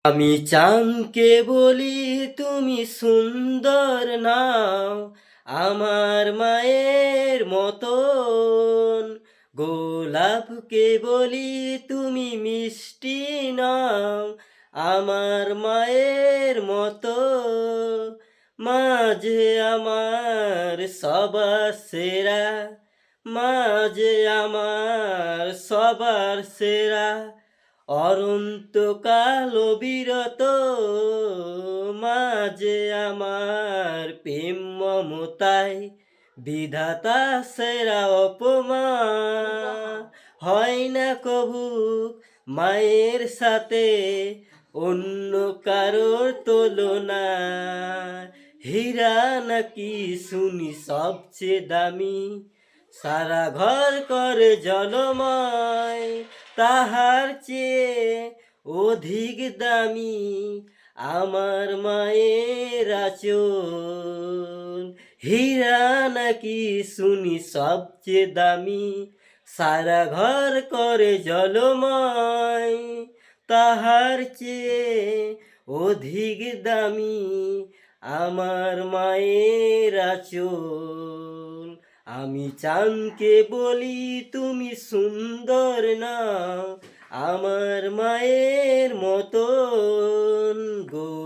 আমি চাঁদকে বলি তুমি সুন্দর নাও আমার মায়ের মতন, গোলাপকে বলি তুমি মিষ্টি নাও আমার মায়ের মতো। মাঝে আমার সবার সেরা, মাঝে আমার সবার সেরা, অনন্তকাল অবিরত মাঝে আমার প্রেম মমতায় বিধাতা সেরা অপমা। হয় না কভু মায়ের সাথে অন্য কারোর তুলনা, হীরা নাকি শুনি সবচেয়ে দামি, সারা ঘর করে জলময়, তাহার চেয়ে অধিক দামি আমার মায়ের আঁচল। হীরা নাকি শুনি সবচেয়ে দামি, সারা ঘর করে জলময়, তাহার চেয়ে অধিক দামি আমার মায়ের আঁচল। আমি চাঁদকে বলি তুমি সুন্দর নাও আমার মায়ের মতন, গো।